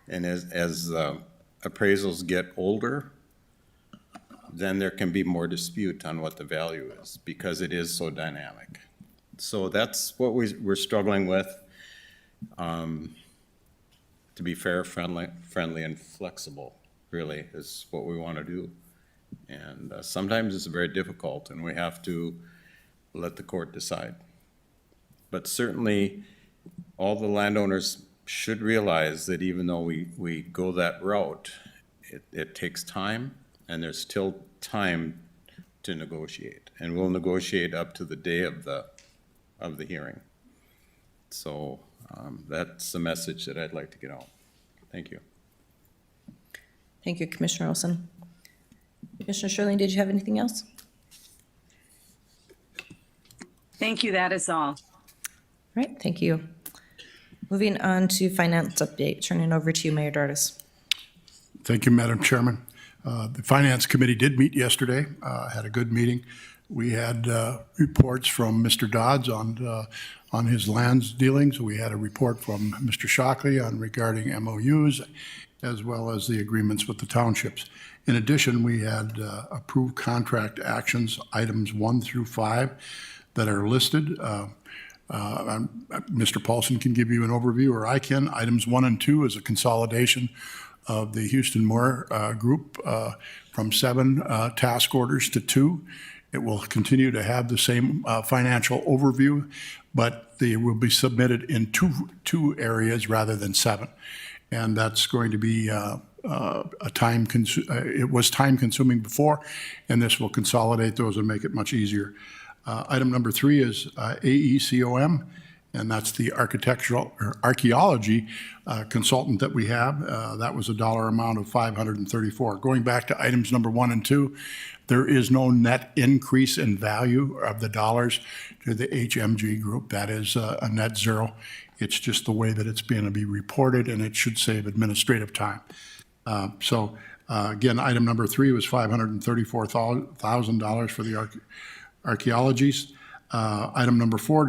And as appraisals get older, then there can be more dispute on what the value is because it is so dynamic. So that's what we're struggling with. To be fair, friendly, and flexible, really, is what we want to do. And sometimes it's very difficult, and we have to let the court decide. But certainly, all the landowners should realize that even though we go that route, it takes time, and there's still time to negotiate. And we'll negotiate up to the day of the hearing. So that's the message that I'd like to get out. Thank you. Thank you, Commissioner Olson. Commissioner Shirley, did you have anything else? Thank you, that is all. All right, thank you. Moving on to finance update, turning over to you, Mayor Dardis. Thank you, Madam Chairman. The Finance Committee did meet yesterday, had a good meeting. We had reports from Mr. Dodds on his lands dealings. We had a report from Mr. Shockley on regarding MOUs, as well as the agreements with the townships. In addition, we had approved contract actions, items 1 through 5, that are listed. Mr. Paulson can give you an overview, or I can. Items 1 and 2 is a consolidation of the Houston Moore group from 7 task orders to 2. It will continue to have the same financial overview, but they will be submitted in two areas rather than 7. And that's going to be it was time consuming before, and this will consolidate those and make it much easier. Item number 3 is AECOM, and that's the architectural or archaeology consultant that we have. That was a dollar amount of $534. Going back to items number 1 and 2, there is no net increase in value of the dollars to the HMG group. That is a net zero. It's just the way that it's going to be reported, and it should save administrative time. Again, item number 3 was $534,000 for the archaeologies. Item number 4,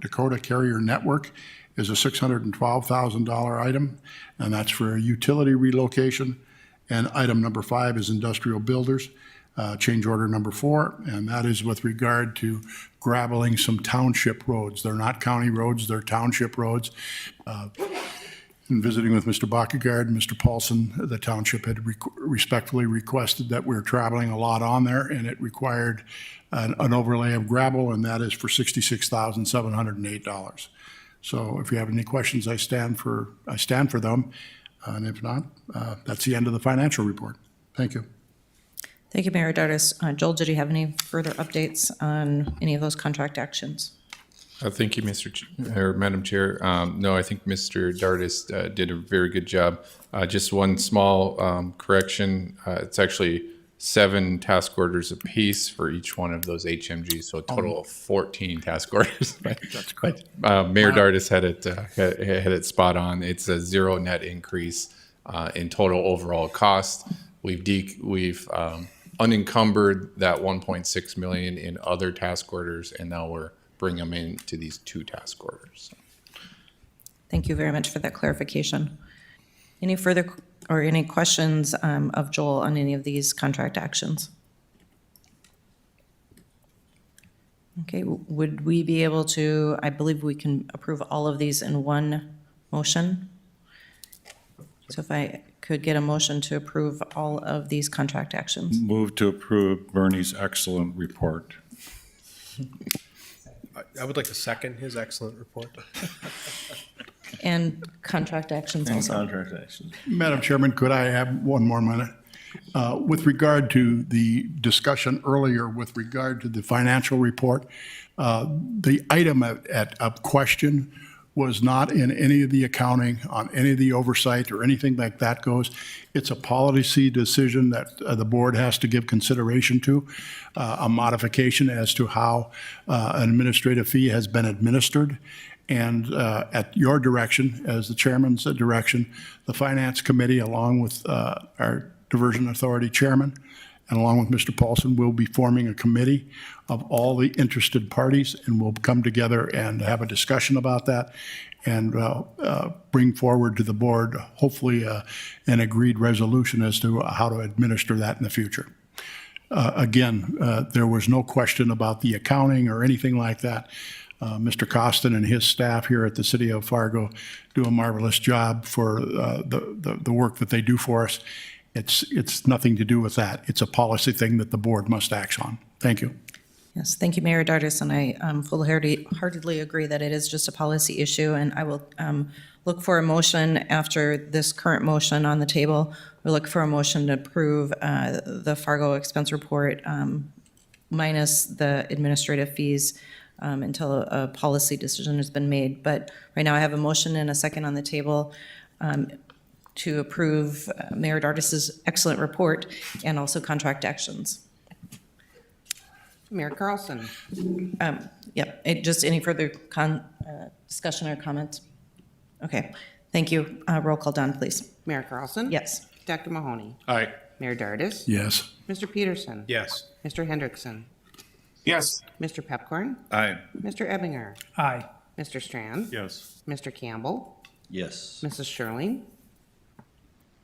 Dakota Carrier Network, is a $612,000 item, and that's for a utility relocation. And item number 5 is Industrial Builders, change order number 4, and that is with regard to graveling some township roads. They're not county roads, they're township roads. In visiting with Mr. Bakkegaard and Mr. Paulson, the township had respectfully requested that we're traveling a lot on there, and it required an overlay of gravel, and that is for $66,708. So if you have any questions, I stand for them, and if not, that's the end of the financial report. Thank you. Thank you, Mayor Dardis. Joel, did you have any further updates on any of those contract actions? Thank you, Madam Chair. No, I think Mr. Dardis did a very good job. Just one small correction. It's actually 7 task orders apiece for each one of those HMGs, so a total of 14 task orders. That's great. Mayor Dardis had it spot on. It's a 0 net increase in total overall cost. We've unencumbered that 1.6 million in other task orders, and now we're bringing them into these 2 task orders. Thank you very much for that clarification. Any further or any questions of Joel on any of these contract actions? Okay, would we be able to, I believe we can approve all of these in one motion? So if I could get a motion to approve all of these contract actions. Move to approve Bernie's excellent report. I would like to second his excellent report. And contract actions also. Contract actions. Madam Chairman, could I have one more minute? With regard to the discussion earlier with regard to the financial report, the item of question was not in any of the accounting, on any of the oversight or anything like that goes. It's a policy decision that the board has to give consideration to, a modification as to how an administrative fee has been administered. And at your direction, as the chairman's direction, the Finance Committee, along with our Diversion Authority Chairman, and along with Mr. Paulson, will be forming a committee of all the interested parties, and we'll come together and have a discussion about that and bring forward to the board, hopefully, an agreed resolution as to how to administer that in the future. Again, there was no question about the accounting or anything like that. Mr. Costin and his staff here at the City of Fargo do a marvelous job for the work that they do for us. It's nothing to do with that. It's a policy thing that the board must act on. Thank you. Yes, thank you, Mayor Dardis, and I full-heartedly agree that it is just a policy issue, and I will look for a motion after this current motion on the table. We'll look for a motion to approve the Fargo expense report minus the administrative fees until a policy decision has been made. But right now I have a motion and a second on the table to approve Mayor Dardis's excellent report and also contract actions. Mayor Carlson. Yep, just any further discussion or comments? Okay, thank you. Roll call, Don, please. Mayor Carlson. Yes. Dr. Mahoney. Aye. Mayor Dardis. Yes. Mr. Peterson. Yes. Mr. Hendrickson. Yes. Mr. Pepcorn. Aye. Mr. Ebinger. Aye. Mr. Strand. Yes. Mr. Campbell. Yes. Mrs. Sherling.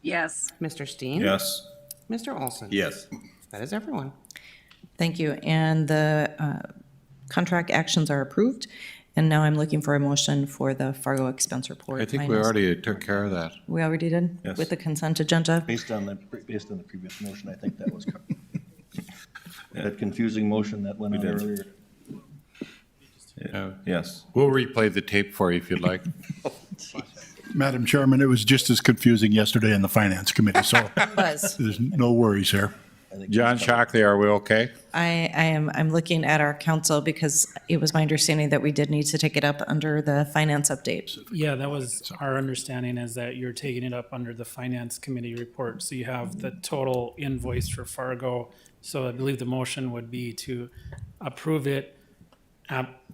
Yes. Mr. Steen. Yes. Mr. Olson. Yes. That is everyone. Thank you. And the contract actions are approved. And now I'm looking for a motion for the Fargo expense report. I think we Finance. already took care of that. We already did? Yes. With the consent agenda? Based on the previous motion, I think that was covered. That confusing motion that went on earlier. Yes. We'll replay the tape for you if you'd like. Madam Chairman, it was just as confusing yesterday in the Finance Committee, so Was. there's no worries here. John Shockley, are we okay? I'm looking at our council because it was my understanding that we did need to take it up under the finance update. Yeah, that was our understanding, is that you're taking it up under the finance committee report. So you have the total invoice for Fargo. So I believe the motion would be to approve it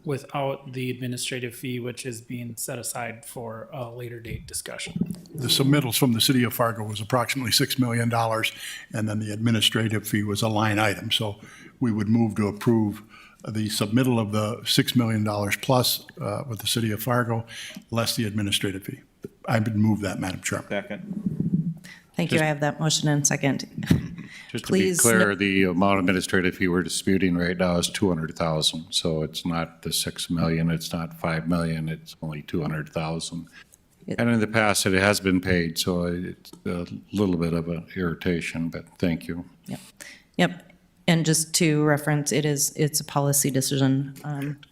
without the administrative fee, which is being set aside for a later date discussion. The submittals from the city of Fargo was approximately $6 million, and then the administrative fee was a line item. So we would move to approve the submittal of the $6 million plus with the city of Fargo, less the administrative fee. I would move that, Madam Chairman. Second. Thank you. I have that motion and second. Just to be Please clear, the amount of administrative fee we're disputing right now is 200,000. So it's not the 6 million, it's not 5 million, it's only 200,000. And in the past, it has been paid, so it's a little bit of an irritation, but thank you. Yep. And just to reference, it's a policy decision,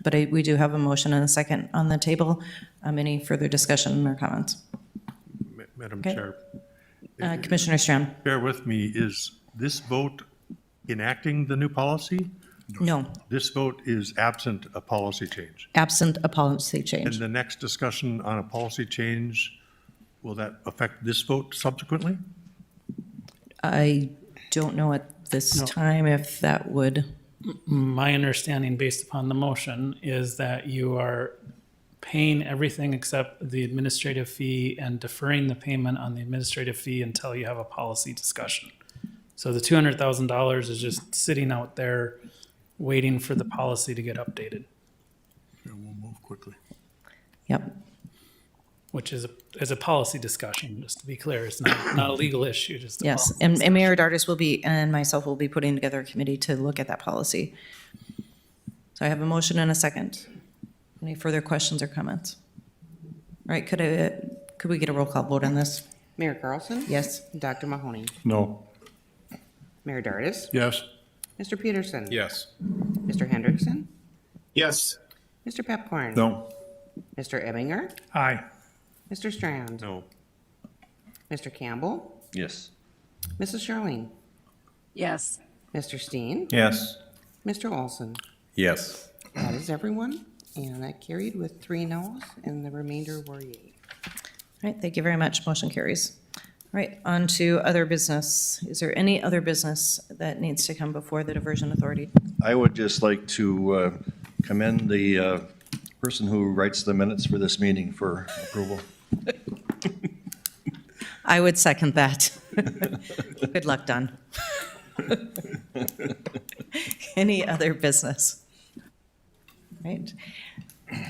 but we do have a motion and a second on the table. Any further discussion or comments? Madam Okay. Chair, Commissioner Strand? bear with me, is this vote enacting the new policy? No, This vote is absent a policy change. absent a policy And change. the next discussion on a policy change, will that affect this vote subsequently? I don't know at this time if that would, My understanding, based upon the motion, is that you are paying everything except the administrative fee and deferring the payment on the administrative fee until you have a policy discussion. So the $200,000 is just sitting out there waiting for the policy to get updated, We'll move quickly. yep. which is a policy discussion, just to be clear. It's not a legal issue, just a Yes, policy and Mayor Dardis and myself will be putting together a committee to look at that policy. So I have a motion and a second. Any further questions or comments? All right, could we get a roll call vote on this? Mayor Carlson. Yes. Dr. Mahoney. No. Mayor Dardis. Yes. Mr. Peterson. Yes. Mr. Hendrickson. Yes. Mr. Pepcorn. No. Mr. Ebinger. Aye. Mr. Strand. No. Mr. Campbell. Yes. Mrs. Sherling. Yes. Mr. Steen. Yes. Mr. Olson. Yes. That is everyone, and that carried with 3 noes, and the remainder were yea. All right, thank you very much. Motion carries. All right, on to other business. Is there any other business that needs to come before the Diversion Authority? I would just like to commend the person who writes the minutes for this meeting for approval. I would second that. Good luck, Don. Any other business? Right.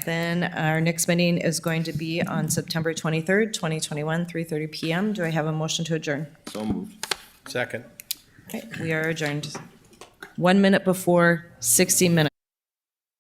Then our next meeting is going to be on September 23rd, 2021, 3:30 PM. Do I have a motion to adjourn? So moved. Second. Okay, we are adjourned. 1 minute before 60 minutes.